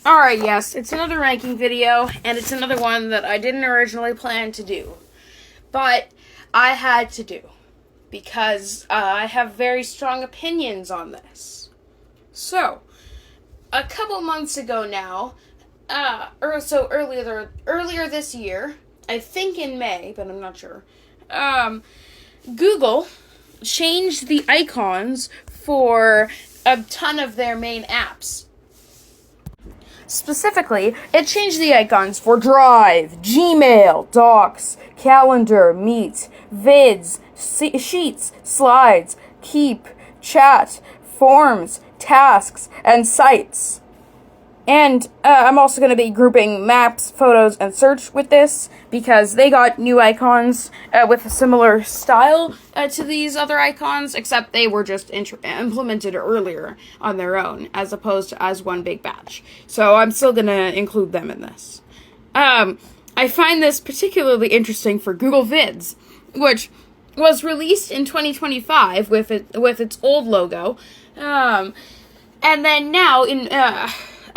Alright, yes, it's another ranking video, and it's another one that I didn't originally plan to do. But I had to do, because I have very strong opinions on this. So, a couple months ago now, earlier this year, I think in May, but I'm not sure, Google changed the icons for a ton of their main apps. Specifically, it changed the icons for Drive, Gmail, Docs, Calendar, Meet, Vids, Sheets, Slides, Keep, Chat, Forms, Tasks, and Sites. And I'm also going to be grouping Maps, Photos, and Search with this, because they got new icons with a similar style to these other icons, except they were just implemented earlier on their own, as opposed to as one big batch. So I'm still going to include them in this. I find this particularly interesting for Google Vids, which was released in 2025 with its old logo, and then now in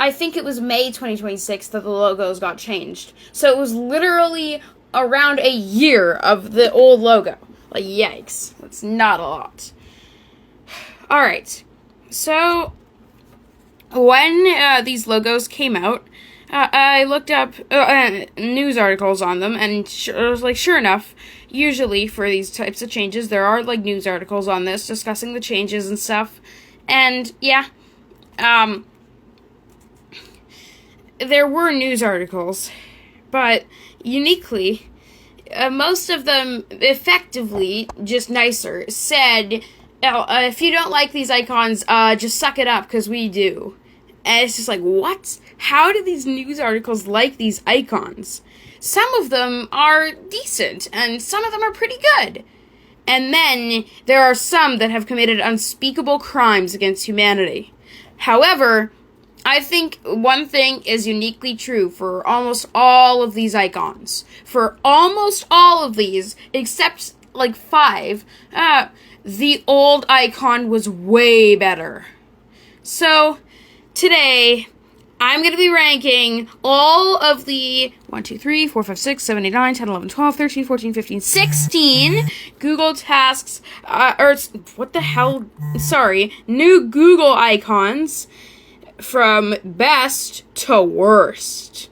I think it was May 2026 that the logos got changed. So it was literally around a year of the old logo. Like, yikes. That's not a lot. Alright. So, when these logos came out, I looked up news articles on them, and sure enough, usually for these types of changes, there are, news articles on this discussing the changes and stuff. And, yeah, there were news articles, but uniquely, most of them effectively, just nicer, said, if you don't like these icons, just suck it up, because we do. And it's just like, what? How do these news articles like these icons? Some of them are decent, and some of them are pretty good. And then, there are some that have committed unspeakable crimes against humanity. However, I think one thing is uniquely true for almost all of these icons. For almost all of these, except, 5, the old icon was way better. So, today, I'm going to be ranking all of the 1, 2, 3, 4, 5, 6, 7, 8, 9, 10, 11, 12, 13, 14, 15, 16 Google Tasks, new Google icons from best to worst,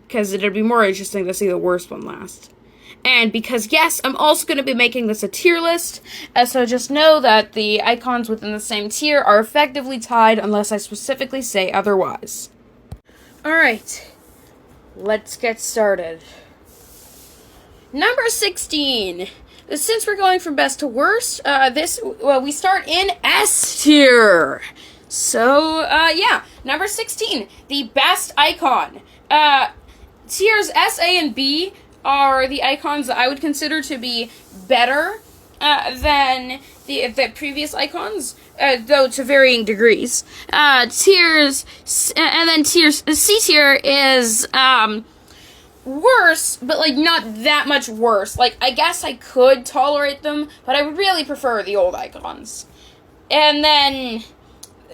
because it'd be more interesting to see the worst one last. And because, yes, I'm also going to be making this a tier list, so just know that the icons within the same tier are effectively tied unless I specifically say otherwise. Alright, let's get started. Number 16. Since we're going from best to worst, we start in S tier. So, number 16, the best icon. Tiers S, A, and B are the icons that I would consider to be better than the previous icons, though to varying degrees. C tier is worse, but not that much worse. I guess I could tolerate them, but I would really prefer the old icons. And then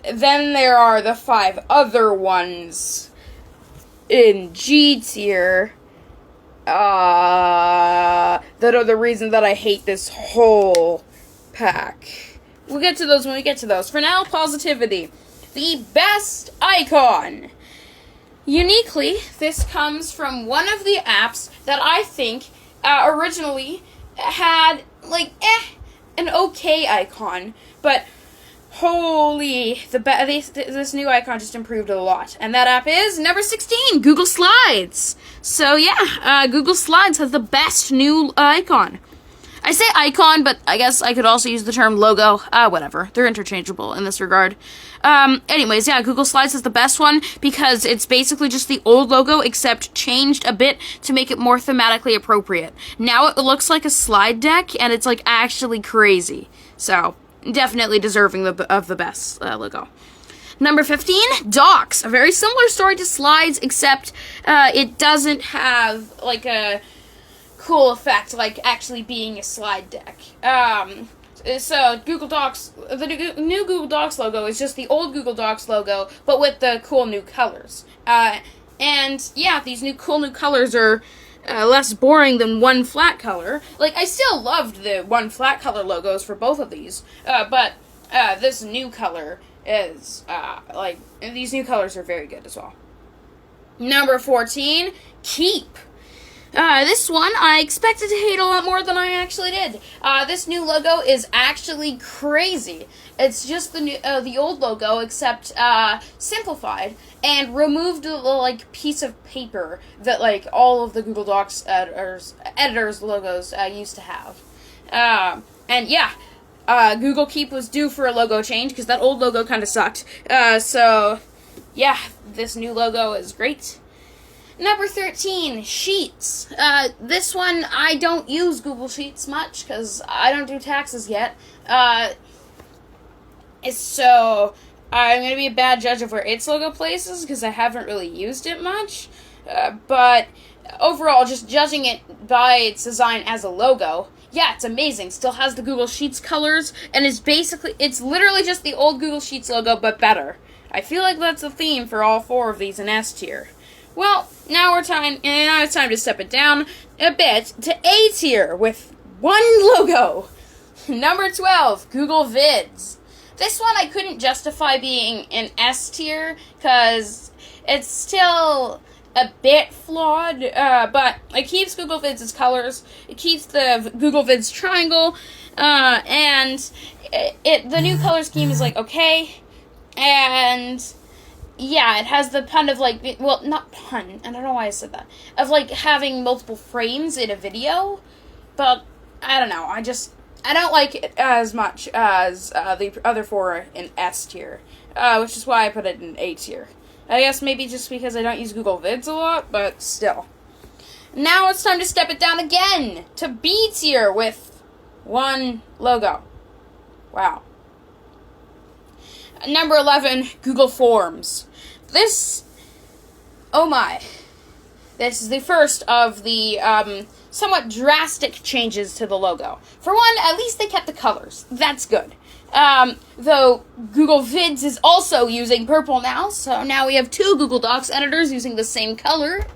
there are the 5 other ones in G tier that are the reason that I hate this whole pack. We'll get to those when we get to those. For now, positivity. The best icon. Uniquely, this comes from one of the apps that I think originally had, an okay icon, but holy, this new icon just improved a lot. And that app is number 16, Google Slides. So yeah, Google Slides has the best new icon. I say icon, but I guess I could also use the term logo. Whatever. They're interchangeable in this regard. Anyways, yeah, Google Slides is the best one because it's basically just the old logo except changed a bit to make it more thematically appropriate. Now it looks like a slide deck and it's actually crazy. So, definitely deserving of the best logo. Number 15, Docs. A very similar story to Slides, except it doesn't have, a cool effect, like actually being a slide deck. So Google Docs, the new Google Docs logo is just the old Google Docs logo, but with the cool new colors. And yeah, these cool new colors are less boring than one flat color. Like, I still loved the one flat color logos for both of these, but this new color is, these new colors are very good as well. Number 14, Keep. This one I expected to hate a lot more than I actually did. This new logo is actually crazy. It's just the old logo, except simplified and removed the piece of paper that all of the Google Docs editors logos used to have. And yeah, Google Keep was due for a logo change because that old logo kind of sucked. So yeah, this new logo is great. Number 13, Sheets. This one, I don't use Google Sheets much because I don't do taxes yet. So I'm going to be a bad judge of where its logo places because I haven't really used it much. But overall, just judging it by its design as a logo, yeah, it's amazing. Still has the Google Sheets colors, and it's literally just the old Google Sheets logo, but better. I feel like that's the theme for all 4 of these in S tier. Well, now it's time to step it down a bit to A tier with one logo. Number 12, Google Vids. This one I couldn't justify being in S tier because it's still a bit flawed, but it keeps Google Vids' colors, it keeps the Google Vids triangle, and the new color scheme is okay, and yeah, it has the pun of not pun, I don't know why I said that, of having multiple frames in a video, but I don't know, I don't like it as much as the other 4 in S tier, which is why I put it in A tier. I guess maybe just because I don't use Google Vids a lot, but still. Now it's time to step it down again to B tier with one logo. Wow. Number 11, Google Forms. Oh my. This is the first of the somewhat drastic changes to the logo. For one, at least they kept the colors. That's good. Though Google Vids is also using purple now, so now we have 2 Google Docs editors using the same color.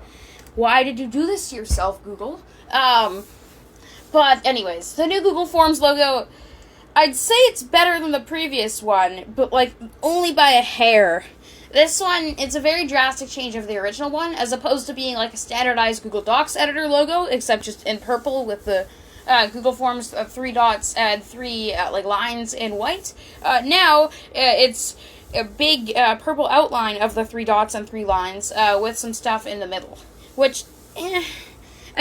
Why did you do this to yourself, Google? But anyways, the new Google Forms logo, I'd say it's better than the previous one, but only by a hair. This one, it's a very drastic change of the original one, as opposed to being a standardized Google Docs editor logo, except just in purple with the Google Forms 3 dots and 3 lines in white. Now it's a big purple outline of the 3 dots and 3 lines with some stuff in the middle, which I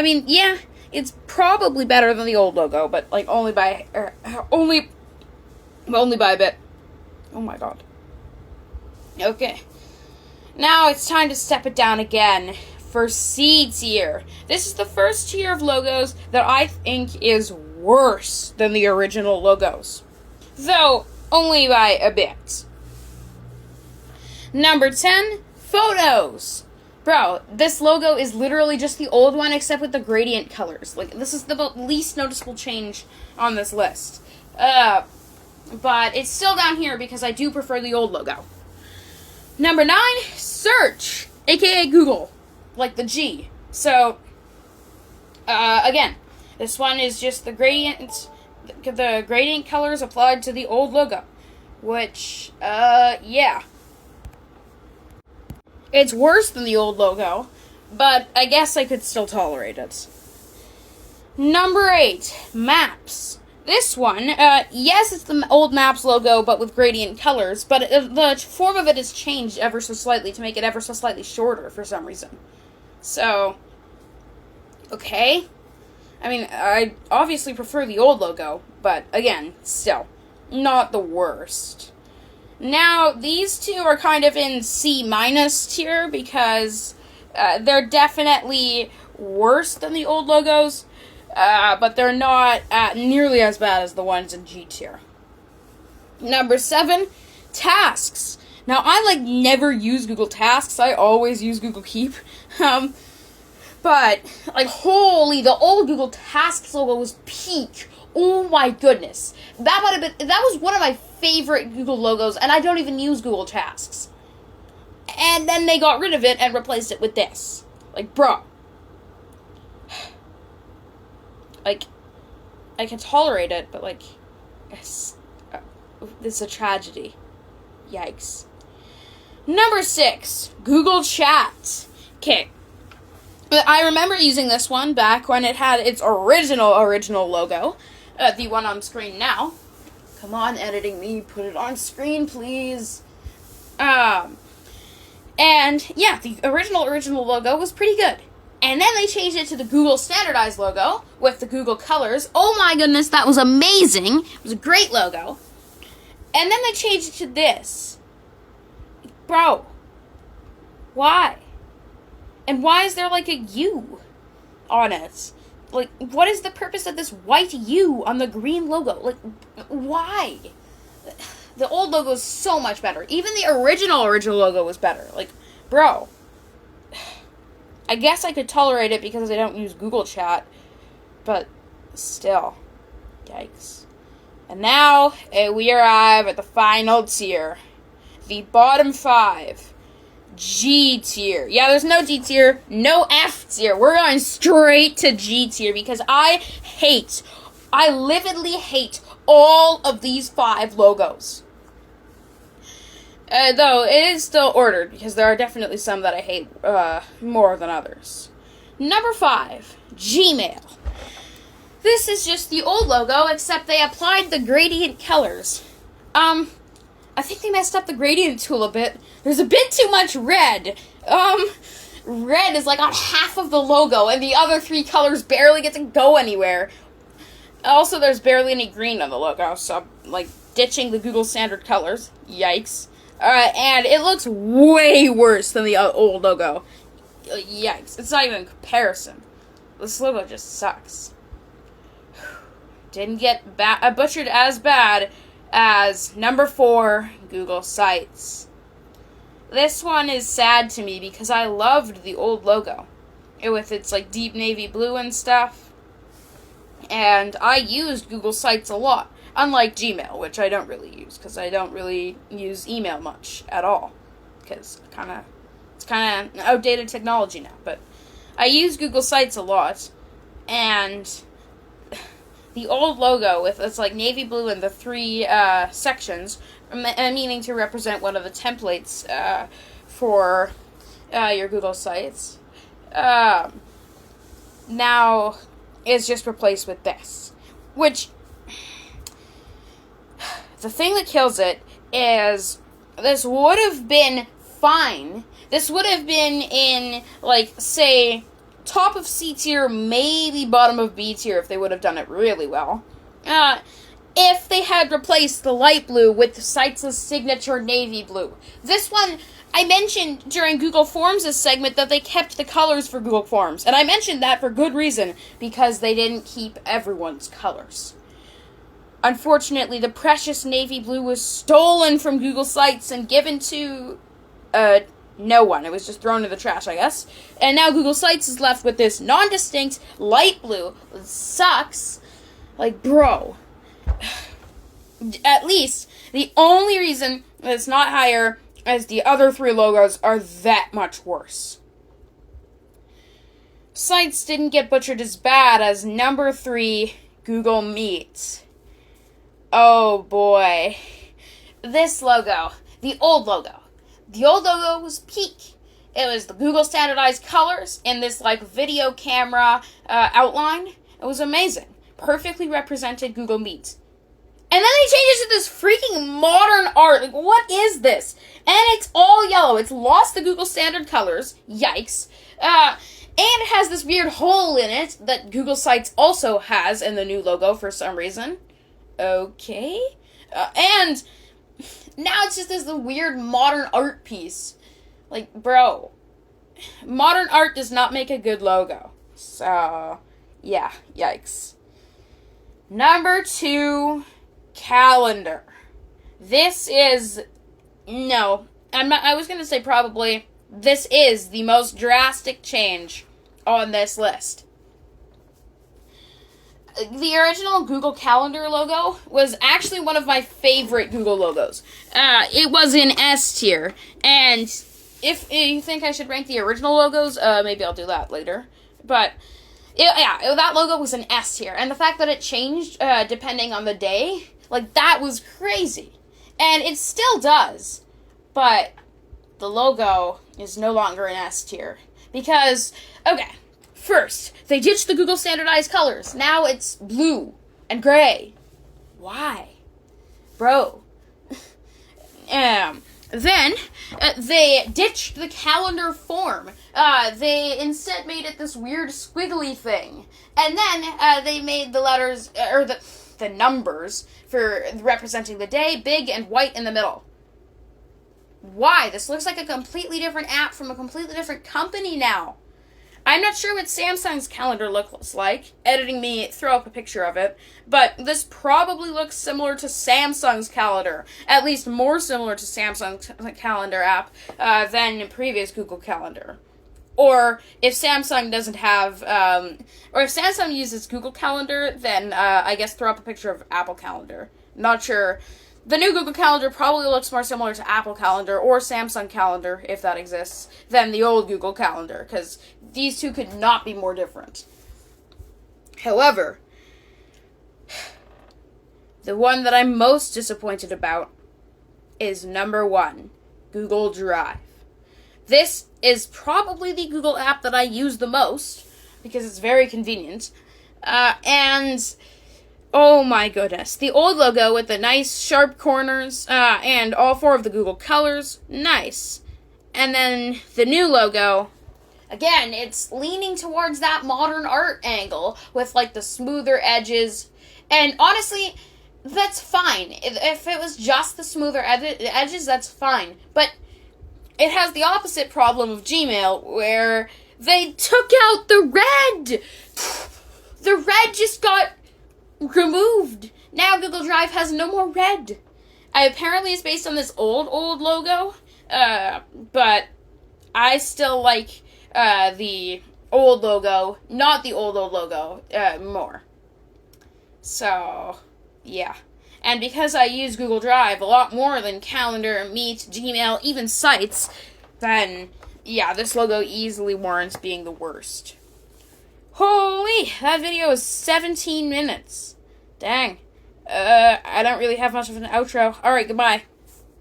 mean, yeah, it's probably better than the old logo, but only by a bit. Oh my god. Okay. Now it's time to step it down again for C tier. This is the first tier of logos that I think is worse than the original logos, though only by a bit. Number 10, Photos. Bro, this logo is literally just the old one except with the gradient colors. This is the least noticeable change on this list. But it's still down here because I do prefer the old logo. Number 9, Search, aka Google, the G. So, again, this one is just the gradient colors applied to the old logo, which, yeah. It's worse than the old logo, but I guess I could still tolerate it. Number 8, Maps. This one, yes, it's the old Maps logo, but with gradient colors, but the form of it is changed ever so slightly to make it ever so slightly shorter for some reason. So, okay. I mean, I obviously prefer the old logo, but again, still, not the worst. Now, these 2 are kind of in C- tier because they're definitely worse than the old logos. But they're not nearly as bad as the ones in G tier. Number 7, Tasks. Now, I never use Google Tasks. I always use Google Keep. But holy, the old Google Tasks logo was peak. Oh my goodness. That was one of my favorite Google logos, and I don't even use Google Tasks. And then they got rid of it and replaced it with this. Like, bro. Like, I can tolerate it, but, like, this is a tragedy. Yikes. Number 6, Google Chat. Okay. I remember using this one back when it had its original logo. The one on screen now. Come on, editing me. Put it on screen, please. And, yeah, the original logo was pretty good. And then they changed it to the Google standardized logo with the Google colors. Oh my goodness, that was amazing. It was a great logo. And then they changed it to this. Bro. Why? And why is there like a U on it? Like, what is the purpose of this white U on the green logo? Like, why? The old logo is so much better. Even the original logo was better. Like, bro. I guess I could tolerate it because I don't use Google Chat. But still. Yikes. And now, we arrive at the final tier. The bottom 5. G tier. Yeah, there's no D tier, no F tier. We're going straight to G tier because I lividly hate all of these 5 logos. Though it is still ordered because there are definitely some that I hate more than others. Number 5, Gmail. This is just the old logo, except they applied the gradient colors. I think they messed up the gradient tool a bit. There's a bit too much red. Red is like on half of the logo, and the other 3 colors barely get to go anywhere. Also, there's barely any green on the logo, so I'm, like, ditching the Google standard colors. Yikes. And it looks way worse than the old logo. Yikes. It's not even a comparison. This logo just sucks. Didn't get butchered as bad as number 4, Google Sites. This one is sad to me because I loved the old logo. With its, like, deep navy blue and stuff. And I used Google Sites a lot. Unlike Gmail, which I don't really use, because I don't really use email much at all. Because it's kind of outdated technology now. But I use Google Sites a lot. And the old logo with its, like, navy blue and the 3 sections, meaning to represent one of the templates for your Google Sites, now is just replaced with this. Which, the thing that kills it is this would have been fine. This would have been in, like, say, top of C tier, maybe bottom of B tier if they would have done it really well. If they had replaced the light blue with Sites' signature navy blue. This one, I mentioned during Google Forms' segment that they kept the colors for Google Forms. And I mentioned that for good reason, because they didn't keep everyone's colors. Unfortunately, the precious navy blue was stolen from Google Sites and given to, no one. It was just thrown in the trash, I guess. And now Google Sites is left with this non-distinct light blue. It sucks. Like, bro. At least, the only reason that it's not higher is the other 3 logos are that much worse. Sites didn't get butchered as bad as number 3, Google Meet. Oh boy. This logo, the old logo. The old logo was peak. It was the Google standardized colors in this, like, video camera outline. It was amazing. Perfectly represented Google Meet. And then they changed it to this freaking modern art. Like, what is this? And it's all yellow. It's lost the Google standard colors. Yikes. And it has this weird hole in it that Google Sites also has in the new logo for some reason. Okay. And now it's just this weird modern art piece. Like, bro. Modern art does not make a good logo. So, yeah. Yikes. Number 2, calendar. This is, no, I was going to say probably, this is the most drastic change on this list. the original Google Calendar logo was actually one of my favorite Google logos. It was in S tier, and if you think I should rank the original logos, maybe I'll do that later. But that logo was an S tier, and the fact that it changed depending on the day, like, that was crazy. And it still does, but the logo is no longer an S tier. Because, okay, first, they ditched the Google standardized colors. Now it's blue and gray. Why? Bro. Then, they ditched the calendar form. They instead made it this weird squiggly thing. And then, they made the letters, or the numbers for representing the day big and white in the middle. Why? This looks like a completely different app from a completely different company now. I'm not sure what Samsung's calendar looks like. Editing me throw up a picture of it. But this probably looks similar to Samsung's calendar. At least more similar to Samsung's calendar app than previous Google Calendar. Or if Samsung doesn't have, or if Samsung uses Google Calendar, then I guess throw up a picture of Apple Calendar. Not sure. The new Google Calendar probably looks more similar to Apple Calendar or Samsung Calendar, if that exists, than the old Google Calendar, because these two could not be more different. However, the one that I'm most disappointed about is number 1, Google Drive. This is probably the Google app that I use the most, because it's very convenient, and oh my goodness. The old logo with the nice sharp corners, and all 4 of the Google colors, nice. And then the new logo, again, it's leaning towards that modern art angle with, like, the smoother edges. And honestly, that's fine. If it was just the smoother edges, that's fine. But it has the opposite problem of Gmail, where they took out the red. The red just got removed. Now Google Drive has no more red. Apparently it's based on this old logo, but I still like the old logo, not the old logo, more. So, yeah. And because I use Google Drive a lot more than Calendar, Meet, Gmail, even Sites, then, yeah, this logo easily warrants being the worst. Holy, that video is 17 minutes. Dang. I don't really have much of an outro. Alright, goodbye.